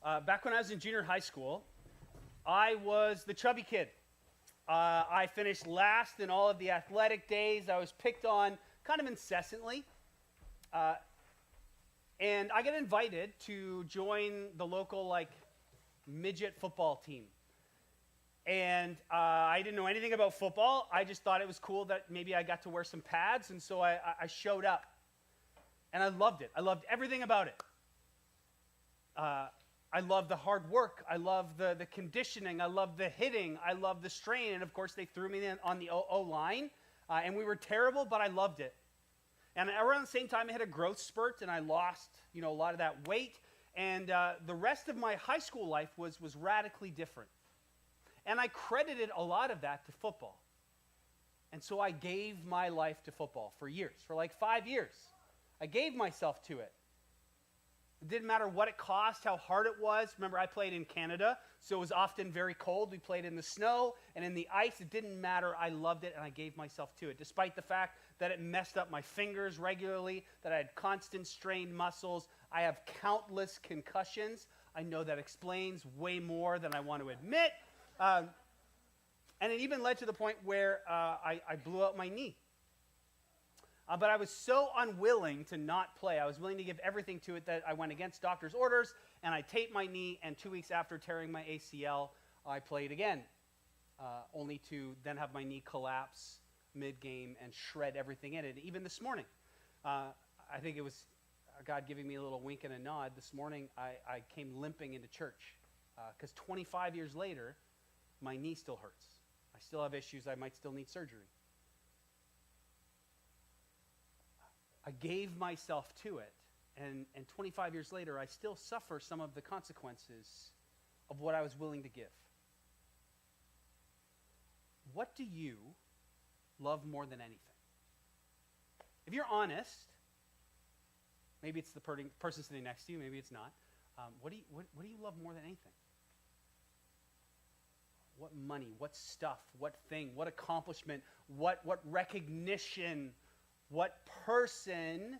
Back when I was in junior high school, I was the chubby kid. I finished last in all of the athletic days. I was picked on kind of incessantly. And I got invited to join the local, midget football team. And I didn't know anything about football. I just thought it was cool that maybe I got to wear some pads, and so I showed up. And I loved it. I loved everything about it. I love the hard work. I love the conditioning. I love the hitting. I love the strain. And, of course, they threw me in on the O-line. And we were terrible, but I loved it. And around the same time, I had a growth spurt, and I lost, a lot of that weight. And the rest of my high school life was radically different. And I credited a lot of that to football. And so I gave my life to football for years, for 5 years. I gave myself to it. It didn't matter what it cost, how hard it was. Remember, I played in Canada, so it was often very cold. We played in the snow and in the ice. It didn't matter. I loved it, and I gave myself to it, despite the fact that it messed up my fingers regularly, that I had constant strained muscles. I have countless concussions. I know that explains way more than I want to admit. And it even led to the point where I blew out my knee. But I was so unwilling to not play. I was willing to give everything to it that I went against doctor's orders, and I taped my knee, and 2 weeks after tearing my ACL, I played again, only to then have my knee collapse mid-game and shred everything in it. Even this morning, I think it was God giving me a little wink and a nod. This morning, I came limping into church because 25 years later, my knee still hurts. I still have issues. I might still need surgery. I gave myself to it, and 25 years later, I still suffer some of the consequences of what I was willing to give. What do you love more than anything? If you're honest, maybe it's the person sitting next to you, maybe it's not. What do you love more than anything? What money, what stuff, what thing, what accomplishment, what recognition, what person,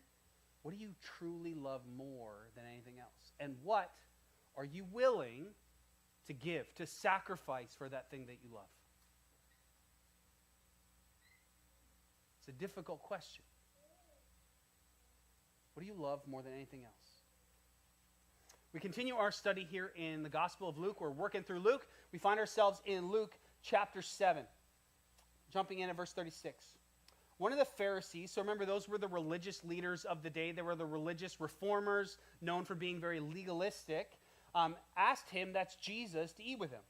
what do you truly love more than anything else? And what are you willing to give, to sacrifice for that thing that you love? It's a difficult question. What do you love more than anything else? We continue our study here in the Gospel of Luke. We're working through Luke. We find ourselves in Luke chapter 7, jumping in at verse 36. One of the Pharisees, so remember those were the religious leaders of the day. They were the religious reformers known for being very legalistic, asked him, that's Jesus, to eat with him.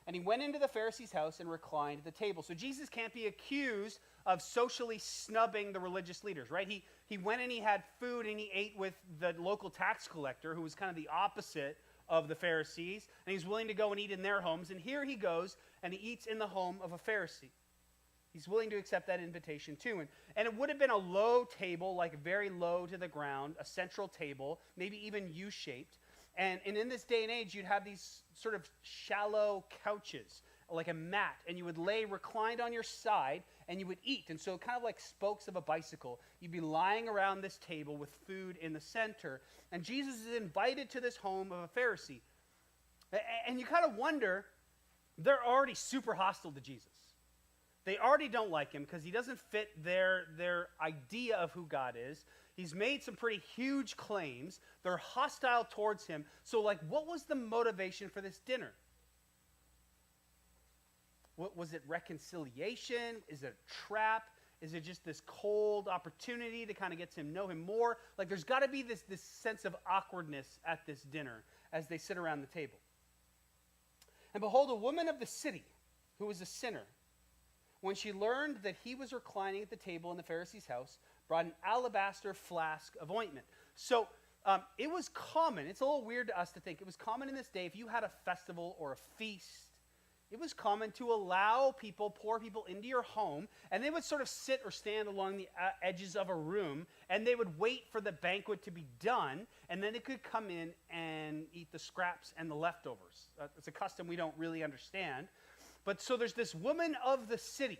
And he went into the Pharisee's house and reclined at the table. So Jesus can't be accused of socially snubbing the religious leaders, right? He went and he had food and he ate with the local tax collector, who was kind of the opposite of the Pharisees, and he's willing to go and eat in their homes. And here he goes and he eats in the home of a Pharisee. He's willing to accept that invitation too. And it would have been a low table, very low to the ground, a central table, maybe even U-shaped. And in this day and age, you'd have these sort of shallow couches, like a mat, and you would lay reclined on your side, and you would eat. And so kind of like spokes of a bicycle, you'd be lying around this table with food in the center. And Jesus is invited to this home of a Pharisee. And you kind of wonder, they're already super hostile to Jesus. They already don't like him because he doesn't fit their idea of who God is. He's made some pretty huge claims. They're hostile towards him. So, what was the motivation for this dinner? What was it, reconciliation? Is it a trap? Is it just this cold opportunity to kind of get to know him more? There's got to be this sense of awkwardness at this dinner as they sit around the table. And behold, a woman of the city who was a sinner, when she learned that he was reclining at the table in the Pharisee's house, brought an alabaster flask of ointment. So it was common. It's a little weird to us to think. It was common in this day, if you had a festival or a feast, it was common to allow poor people into your home, and they would sort of sit or stand along the edges of a room, and they would wait for the banquet to be done, and then they could come in and eat the scraps and the leftovers. It's a custom we don't really understand. But so there's this woman of the city.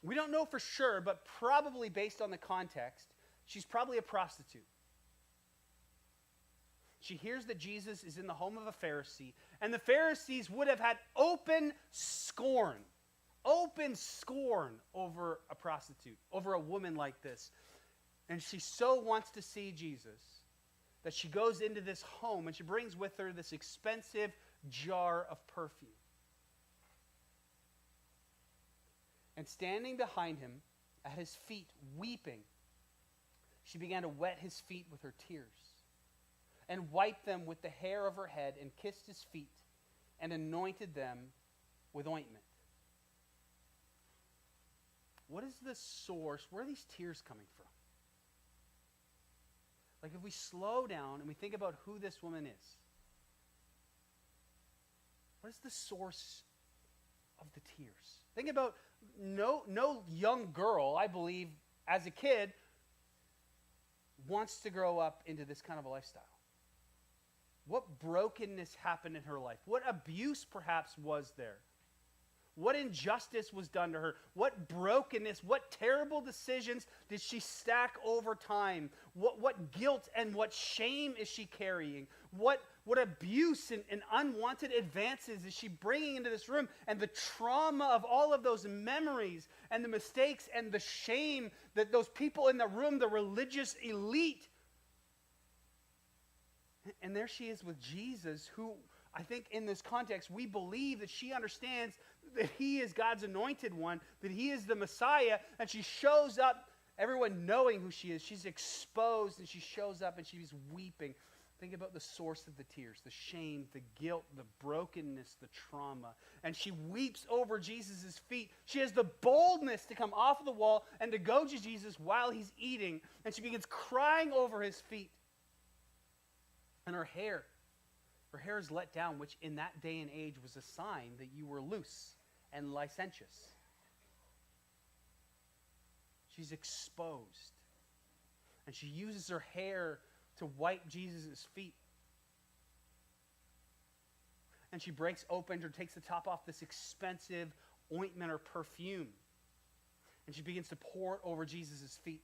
We don't know for sure, but probably based on the context, she's probably a prostitute. she hears that Jesus is in the home of a Pharisee, and the Pharisees would have had open scorn over a prostitute, over a woman like this. And she so wants to see Jesus that she goes into this home and she brings with her this expensive jar of perfume. And standing behind him at his feet, weeping, she began to wet his feet with her tears and wiped them with the hair of her head and kissed his feet and anointed them with ointment. What is the source? Where are these tears coming from? Like, if we slow down and we think about who this woman is, what is the source of the tears? Think about no young girl, I believe, as a kid, wants to grow up into this kind of a lifestyle. What brokenness happened in her life? What abuse perhaps was there? What injustice was done to her? What brokenness, what terrible decisions did she stack over time? What guilt and what shame is she carrying? What abuse and unwanted advances is she bringing into this room? And the trauma of all of those memories and the mistakes and the shame that those people in the room, the religious elite. And there she is with Jesus, who I think in this context, we believe that she understands that he is God's anointed one, that he is the Messiah, and she shows up, everyone knowing who she is. She's exposed, and she shows up, and she's weeping. Think about the source of the tears, the shame, the guilt, the brokenness, the trauma. And she weeps over Jesus' feet. She has the boldness to come off of the wall and to go to Jesus while he's eating, and she begins crying over his feet. And her hair is let down, which in that day and age was a sign that you were loose and licentious. She's exposed. And she uses her hair to wipe Jesus' feet. And she breaks open or takes the top off this expensive ointment or perfume. And she begins to pour it over Jesus' feet.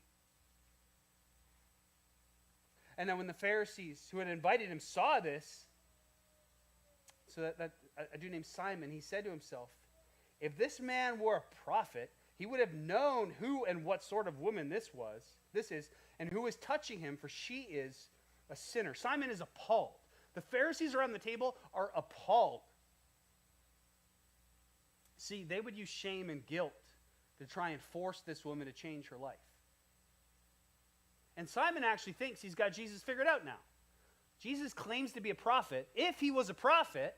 And then when the Pharisees who had invited him saw this, so that a dude named Simon, he said to himself, if this man were a prophet, he would have known who and what sort of woman this is, and who is touching him, for she is a sinner. Simon is appalled. The Pharisees around the table are appalled. See, they would use shame and guilt to try and force this woman to change her life. And Simon actually thinks he's got Jesus figured out now. Jesus claims to be a prophet. If he was a prophet,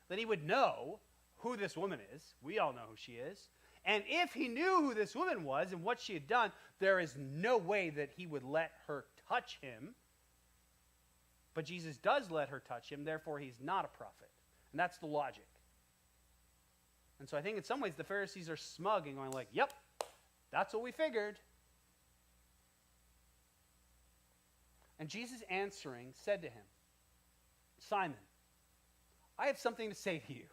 then he would know who this woman is. We all know who she is. And if he knew who this woman was and what she had done, there is no way that he would let her touch him. But Jesus does let her touch him, therefore he's not a prophet. And that's the logic. And so I think in some ways the Pharisees are smug and going like, yep, that's what we figured. And Jesus answering said to him, Simon, I have something to say to you.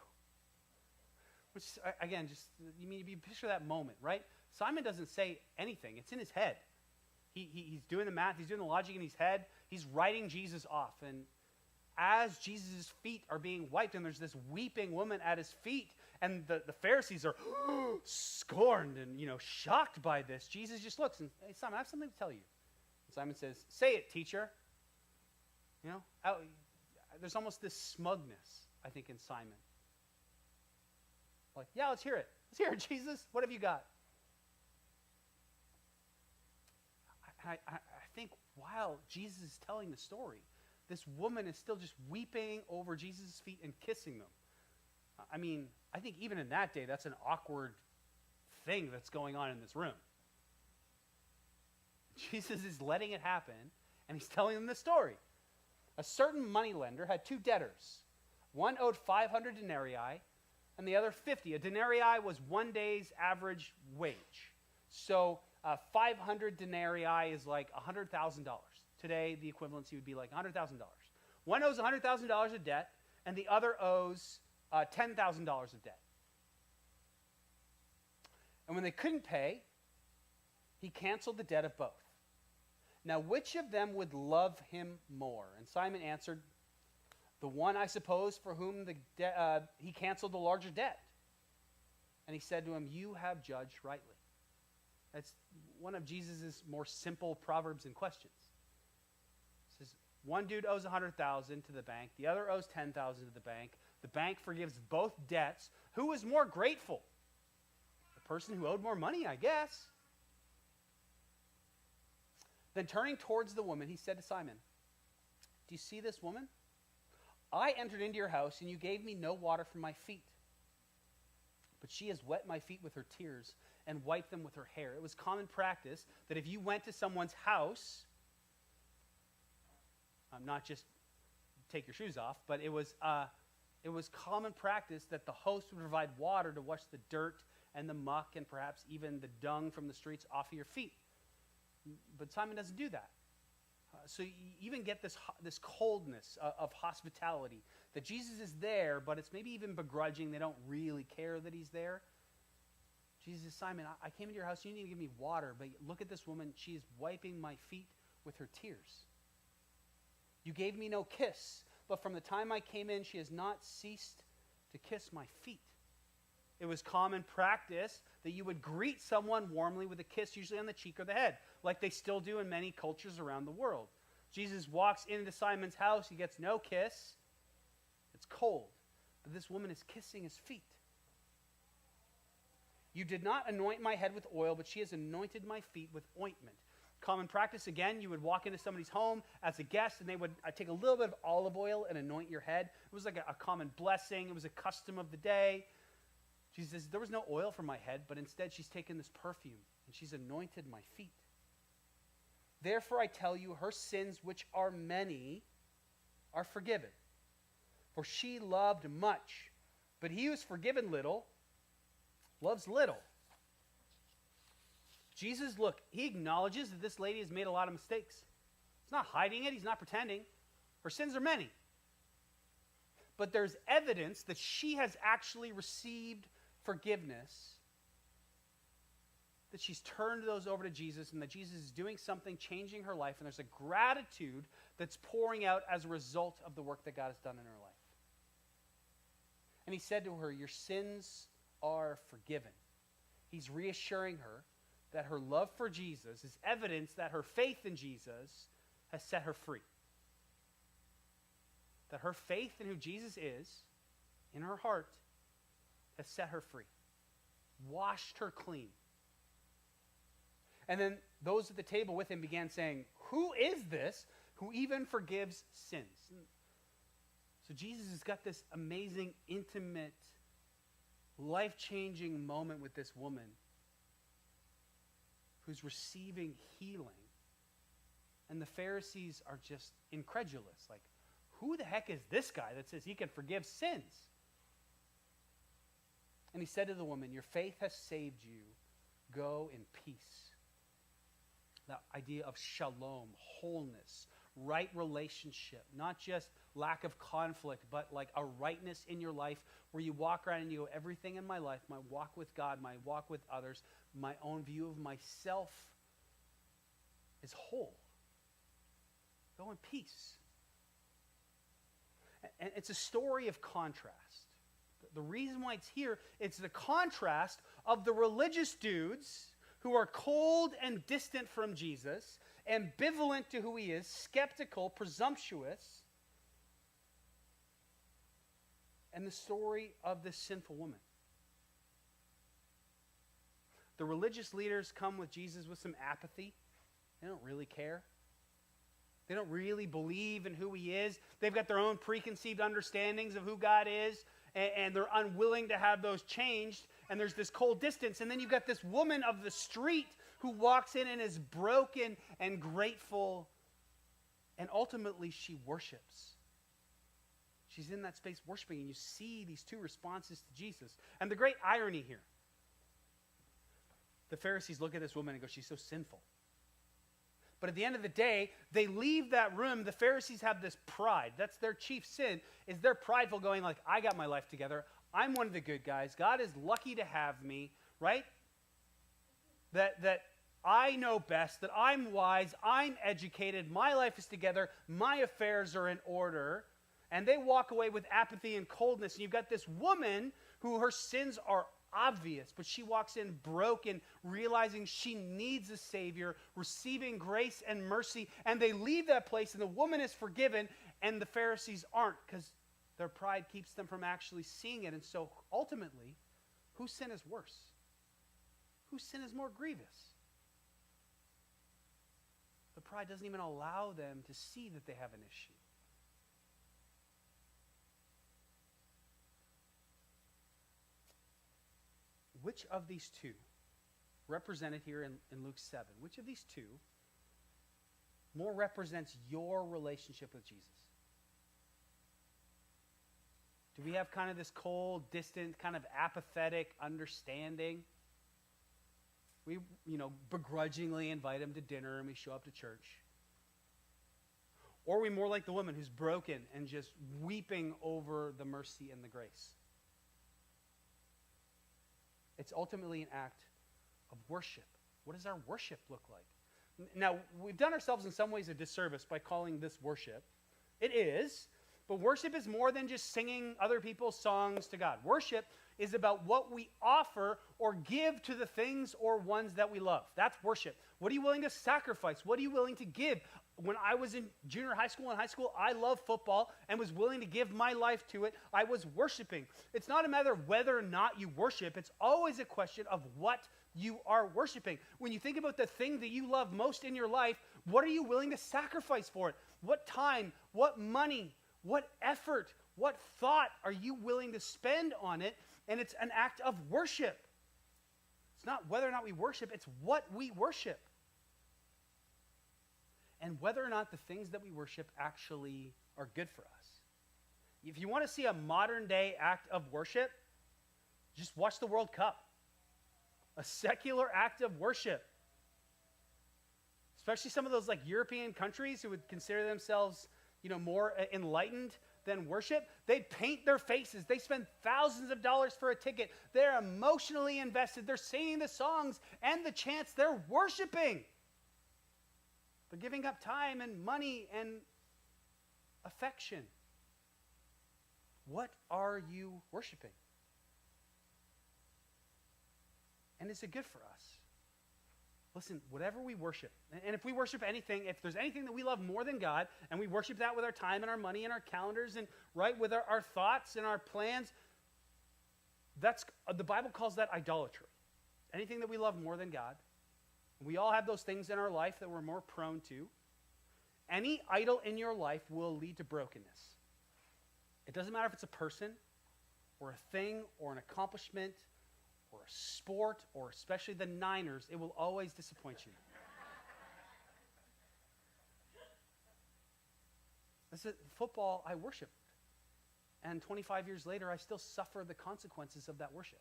Which, again, just, you picture that moment, right? Simon doesn't say anything. It's in his head. He's doing the math. He's doing the logic in his head. He's writing Jesus off. And as Jesus' feet are being wiped, and there's this weeping woman at his feet, and the Pharisees are scorned and, shocked by this, Jesus just looks and, hey, Simon, I have something to tell you. And Simon says, say it, teacher. There's almost this smugness, I think, in Simon. Like, yeah, let's hear it. Let's hear it, Jesus. What have you got? I think while Jesus is telling the story, this woman is still just weeping over Jesus' feet and kissing them. I think even in that day, that's an awkward thing that's going on in this room. Jesus is letting it happen, and he's telling them the story. A certain moneylender had two debtors. One owed 500 denarii, and the other 50. A denarii was 1 day's average wage. So 500 denarii is like $100,000. Today, the equivalency would be like $100,000. One owes $100,000 of debt, and the other owes $10,000 of debt. And when they couldn't pay, he canceled the debt of both. Now, which of them would love him more? And Simon answered, The one, I suppose, for whom he canceled the larger debt. And he said to him, you have judged rightly. That's one of Jesus' more simple proverbs and questions. It says, one dude owes $100,000 to the bank. The other owes $10,000 to the bank. The bank forgives both debts. Who is more grateful? The person who owed more money, I guess. Then turning towards the woman, he said to Simon, do you see this woman? I entered into your house, and you gave me no water for my feet. But she has wet my feet with her tears and wiped them with her hair. It was common practice that if you went to someone's house, not just take your shoes off, but it was common practice that the host would provide water to wash the dirt and the muck and perhaps even the dung from the streets off of your feet. But Simon doesn't do that. So you even get this coldness of hospitality, that Jesus is there, but it's maybe even begrudging. They don't really care that he's there. Jesus says, Simon, I came into your house. You didn't even give me water, but look at this woman. She is wiping my feet with her tears. You gave me no kiss, but from the time I came in, she has not ceased to kiss my feet. It was common practice that you would greet someone warmly with a kiss, usually on the cheek or the head, like they still do in many cultures around the world. Jesus walks into Simon's house. He gets no kiss. It's cold. But this woman is kissing his feet. You did not anoint my head with oil, but she has anointed my feet with ointment. Common practice, again, you would walk into somebody's home as a guest, and they would take a little bit of olive oil and anoint your head. It was like a common blessing. It was a custom of the day. Jesus says, there was no oil for my head, but instead she's taken this perfume, and she's anointed my feet. Therefore I tell you, her sins, which are many, are forgiven. For she loved much, but he who is forgiven little loves little. Jesus, look, he acknowledges that this lady has made a lot of mistakes. He's not hiding it. He's not pretending. Her sins are many. But there's evidence that she has actually received forgiveness, that she's turned those over to Jesus, and that Jesus is doing something, changing her life, and there's a gratitude that's pouring out as a result of the work that God has done in her life. And he said to her, your sins are forgiven. He's reassuring her that her love for Jesus is evidence that her faith in Jesus has set her free. That her faith in who Jesus is, in her heart, has set her free. Washed her clean. And then those at the table with him began saying, who is this who even forgives sins? So Jesus has got this amazing, intimate, life-changing moment with this woman who's receiving healing. And the Pharisees are just incredulous. Like, who the heck is this guy that says he can forgive sins? And he said to the woman, your faith has saved you. Go in peace. That idea of shalom, wholeness, right relationship, not just lack of conflict, but like a rightness in your life where you walk around and you go, everything in my life, my walk with God, my walk with others, my own view of myself is whole. Go in peace. And it's a story of contrast. The reason why it's here, it's the contrast of the religious dudes who are cold and distant from Jesus, ambivalent to who he is, skeptical, presumptuous, and the story of this sinful woman. The religious leaders come with Jesus with some apathy. They don't really care. They don't really believe in who he is. They've got their own preconceived understandings of who God is, and they're unwilling to have those changed. And there's this cold distance. And then you've got this woman of the street who walks in and is broken and grateful. And ultimately, she worships. She's in that space worshiping. And you see these two responses to Jesus. And the great irony here. The Pharisees look at this woman and go, she's so sinful. But at the end of the day, they leave that room. The Pharisees have this pride. That's their chief sin, is they're prideful, going like, I got my life together. I'm one of the good guys. God is lucky to have me, right? That I know best, that I'm wise, I'm educated, my life is together, my affairs are in order. and they walk away with apathy and coldness. And you've got this woman who her sins are obvious, but she walks in broken, realizing she needs a Savior, receiving grace and mercy, and they leave that place, and the woman is forgiven, and the Pharisees aren't, because their pride keeps them from actually seeing it. And so ultimately, whose sin is worse? Whose sin is more grievous? The pride doesn't even allow them to see that they have an issue. Which of these two, represented here in Luke 7, which of these two more represents your relationship with Jesus? Do we have kind of this cold, distant, kind of apathetic understanding? We, begrudgingly invite him to dinner and we show up to church. Or are we more like the woman who's broken and just weeping over the mercy and the grace? It's ultimately an act of worship. What does our worship look like? Now, we've done ourselves in some ways a disservice by calling this worship. It is, but worship is more than just singing other people's songs to God. Worship is about what we offer or give to the things or ones that we love. That's worship. What are you willing to sacrifice? What are you willing to give? When I was in junior high school and high school, I loved football and was willing to give my life to it. I was worshiping. It's not a matter of whether or not you worship. It's always a question of what you are worshiping. When you think about the thing that you love most in your life, what are you willing to sacrifice for it? What time, what money, what effort, what thought are you willing to spend on it? And it's an act of worship. It's not whether or not we worship, it's what we worship. And whether or not the things that we worship actually are good for us. If you want to see a modern day act of worship, just watch the World Cup. A secular act of worship. Especially some of those like European countries who would consider themselves, more enlightened than worship. They paint their faces. They spend thousands of dollars for a ticket. They're emotionally invested. They're singing the songs and the chants. They're worshiping. They're giving up time and money and affection. What are you worshiping? And is it good for us? Listen, whatever we worship, and if we worship anything, if there's anything that we love more than God, and we worship that with our time and our money and our calendars and with our thoughts and our plans, that's the Bible calls that idolatry. Anything that we love more than God. We all have those things in our life that we're more prone to. Any idol in your life will lead to brokenness. It doesn't matter if it's a person or a thing or an accomplishment or a sport, or especially the Niners, it will always disappoint you. This is football I worshiped. And 25 years later, I still suffer the consequences of that worship.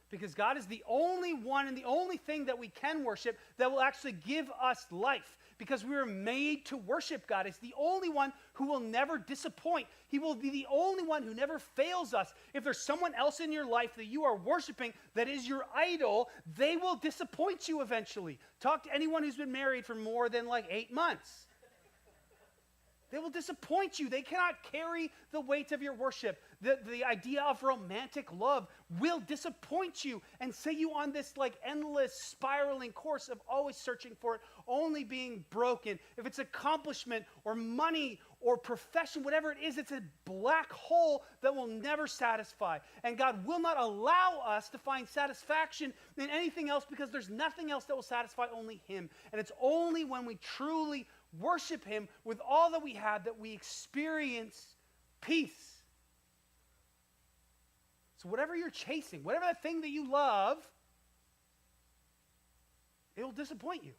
Because God is the only one and the only thing that we can worship that will actually give us life. Because we were made to worship God. It's the only one who will never disappoint. He will be the only one who never fails us. If there's someone else in your life that you are worshiping that is your idol, they will disappoint you eventually. Talk to anyone who's been married for more than 8 months. They will disappoint you. They cannot carry the weight of your worship. The idea of romantic love will disappoint you and set you on this endless spiraling course of always searching for it, only being broken. If it's accomplishment or money or profession, whatever it is, it's a black hole that will never satisfy. And God will not allow us to find satisfaction in anything else because there's nothing else that will satisfy, only Him. And it's only when we truly worship Him with all that we have that we experience peace. So whatever you're chasing, whatever that thing that you love, it will disappoint you.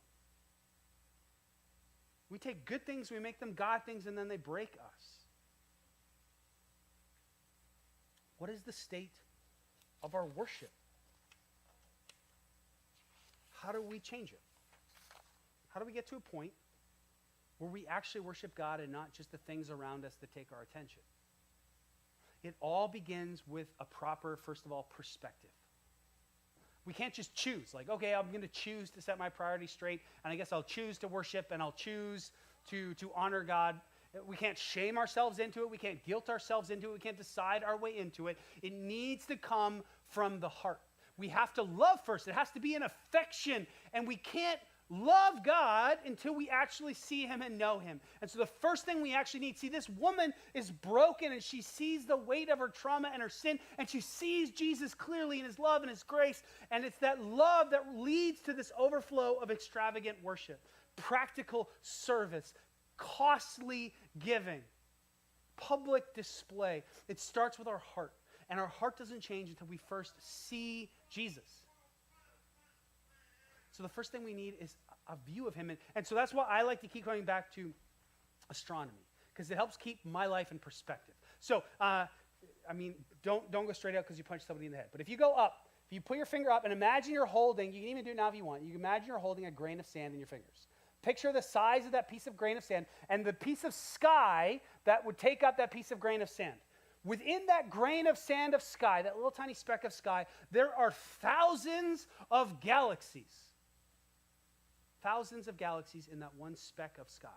We take good things, we make them God things, and then they break us. What is the state of our worship? How do we change it? How do we get to a point where we actually worship God and not just the things around us that take our attention? It all begins with a proper, first of all, perspective. We can't just choose. Okay, I'm going to choose to set my priorities straight, and I guess I'll choose to worship, and I'll choose to honor God. We can't shame ourselves into it. We can't guilt ourselves into it. We can't decide our way into it. It needs to come from the heart. We have to love first. It has to be an affection. And we can't love God until we actually see him and know him. And so the first thing we actually need, see, this woman is broken and she sees the weight of her trauma and her sin, and she sees Jesus clearly in his love and his grace. And it's that love that leads to this overflow of extravagant worship, practical service, costly giving, public display. It starts with our heart. And our heart doesn't change until we first see Jesus. So the first thing we need is a view of him. And so that's why I like to keep going back to astronomy, because it helps keep my life in perspective. So, don't go straight out because you punch somebody in the head. But if you go up, if you put your finger up and imagine you're holding, you can even do it now if you want, you can imagine you're holding a grain of sand in your fingers. Picture the size of that piece of grain of sand and the piece of sky that would take up that piece of grain of sand. Within that grain of sand of sky, that little tiny speck of sky, there are thousands of galaxies. Thousands of galaxies in that one speck of sky.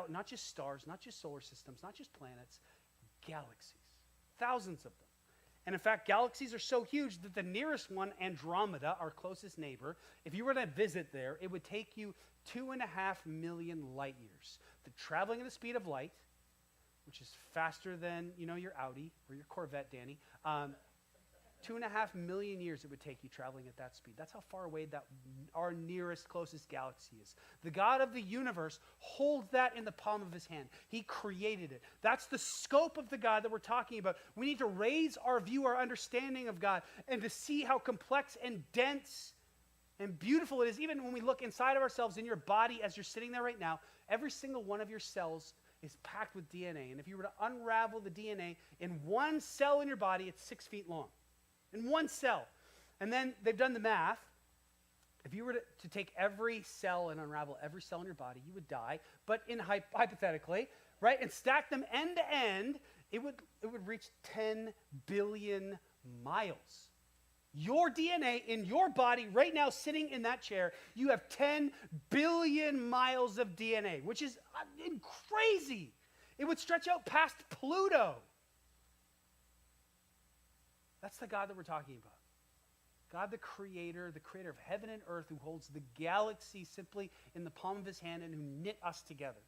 Not just stars, not just solar systems, not just planets, galaxies. Thousands of them. And in fact, galaxies are so huge that the nearest one, Andromeda, our closest neighbor, if you were to visit there, it would take you 2.5 million light years. Traveling at the speed of light, which is faster than, your Audi or your Corvette, Danny. 2.5 million years it would take you traveling at that speed. That's how far away that our nearest, closest galaxy is. The God of the universe holds that in the palm of his hand. He created it. That's the scope of the God that we're talking about. We need to raise our view, our understanding of God, and to see how complex and dense and beautiful it is. Even when we look inside of ourselves, in your body, as you're sitting there right now, every single one of your cells is packed with DNA. And if you were to unravel the DNA in one cell in your body, it's 6 feet long. In one cell. And then they've done the math. If you were to take every cell and unravel every cell in your body, you would die. But hypothetically, right, and stack them end to end, it would reach 10 billion miles. Your DNA in your body right now sitting in that chair, you have 10 billion miles of DNA, which is crazy. It would stretch out past Pluto. That's the God that we're talking about. God the creator of heaven and earth, who holds the galaxy simply in the palm of his hand and who knit us together.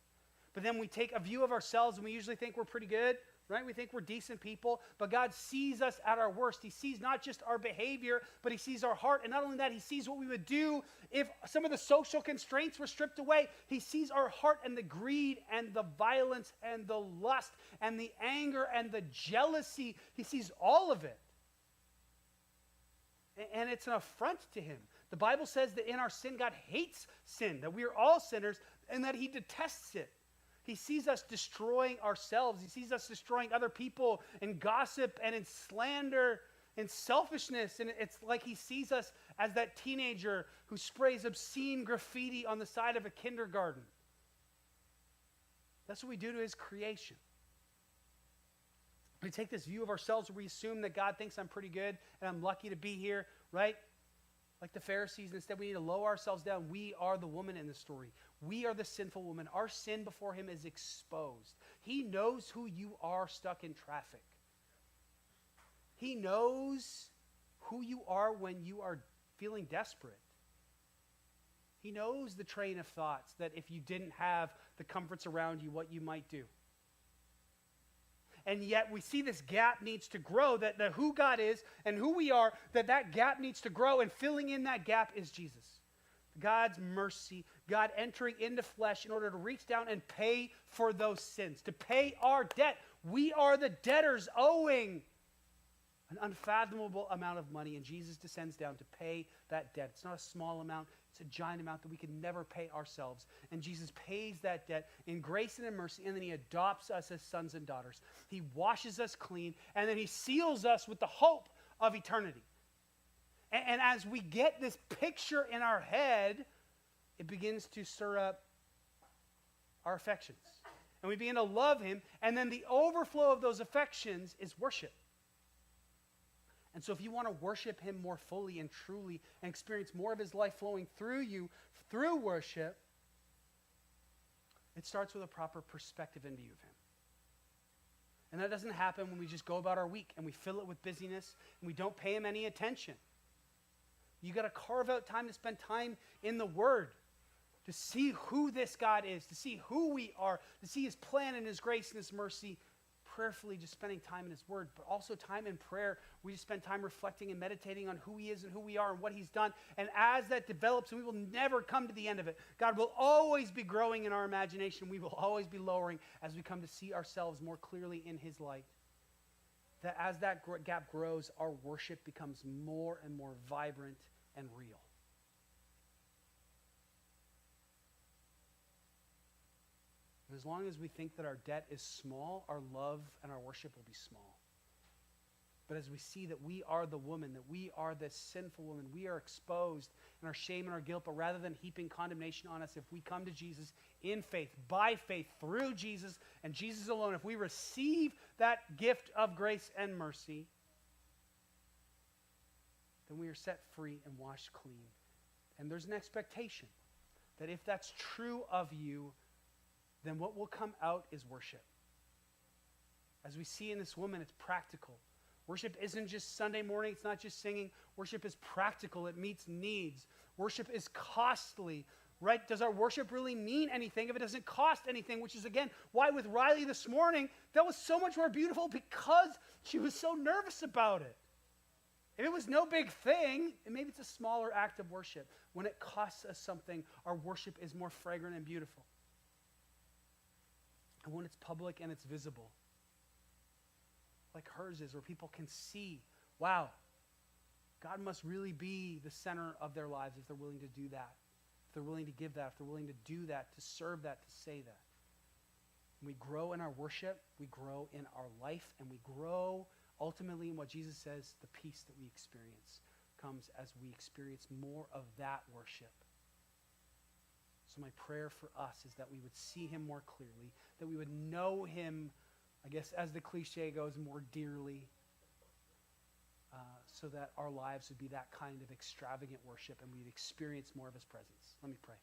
But then we take a view of ourselves and we usually think we're pretty good, right? We think we're decent people, but God sees us at our worst. He sees not just our behavior, but he sees our heart. And not only that, he sees what we would do if some of the social constraints were stripped away. He sees our heart and the greed and the violence and the lust and the anger and the jealousy. He sees all of it. And it's an affront to him. The Bible says that in our sin, God hates sin, that we are all sinners, and that he detests it. He sees us destroying ourselves. He sees us destroying other people in gossip and in slander and selfishness. And it's like he sees us as that teenager who sprays obscene graffiti on the side of a kindergarten. That's what we do to his creation. We take this view of ourselves where we assume that God thinks I'm pretty good and I'm lucky to be here, right? Like the Pharisees. Instead, we need to lower ourselves down. We are the woman in the story. We are the sinful woman. Our sin before him is exposed. He knows who you are stuck in traffic. He knows who you are when you are feeling desperate. He knows the train of thoughts that if you didn't have the comforts around you, what you might do. And yet we see this gap needs to grow, that who God is and who we are, that gap needs to grow, and filling in that gap is Jesus. God's mercy, God entering into flesh in order to reach down and pay for those sins, to pay our debt. We are the debtors owing an unfathomable amount of money, and Jesus descends down to pay that debt. It's not a small amount. It's a giant amount that we can never pay ourselves. And Jesus pays that debt in grace and in mercy, and then he adopts us as sons and daughters. He washes us clean, and then he seals us with the hope of eternity. And as we get this picture in our head, it begins to stir up our affections. And we begin to love him, and then the overflow of those affections is worship. And so if you want to worship him more fully and truly and experience more of his life flowing through you through worship, It starts with a proper perspective and view of him. And that doesn't happen when we just go about our week and we fill it with busyness and we don't pay him any attention. You got to carve out time to spend time in the Word, to see who this God is, to see who we are, to see his plan and his grace and his mercy, prayerfully just spending time in his Word, but also time in prayer. We just spend time reflecting and meditating on who he is and who we are and what he's done. And as that develops, we will never come to the end of it. God will always be growing in our imagination. We will always be lowering as we come to see ourselves more clearly in his light. That as that gap grows, our worship becomes more and more vibrant and real. And as long as we think that our debt is small, our love and our worship will be small. But as we see that we are the woman, that we are this sinful woman, we are exposed in our shame and our guilt, but rather than heaping condemnation on us, if we come to Jesus in faith, by faith, through Jesus and Jesus alone, if we receive that gift of grace and mercy, then we are set free and washed clean. And there's an expectation that if that's true of you, then what will come out is worship. As we see in this woman, it's practical. Worship isn't just Sunday morning. It's not just singing. Worship is practical. It meets needs. Worship is costly, right? Does our worship really mean anything if it doesn't cost anything? Which is, again, why with Riley this morning, that was so much more beautiful because she was so nervous about it. If it was no big thing, and maybe it's a smaller act of worship. When it costs us something, our worship is more fragrant and beautiful. And when it's public and it's visible, like hers is, where people can see, wow, God must really be the center of their lives if they're willing to do that, if they're willing to give that, if they're willing to do that, to serve that, to say that. When we grow in our worship, we grow in our life, and we grow ultimately in what Jesus says, the peace that we experience comes as we experience more of that worship. So my prayer for us is that we would see him more clearly, that we would know him, I guess as the cliche goes, more dearly, so that our lives would be that kind of extravagant worship and we'd experience more of his presence. Let me pray.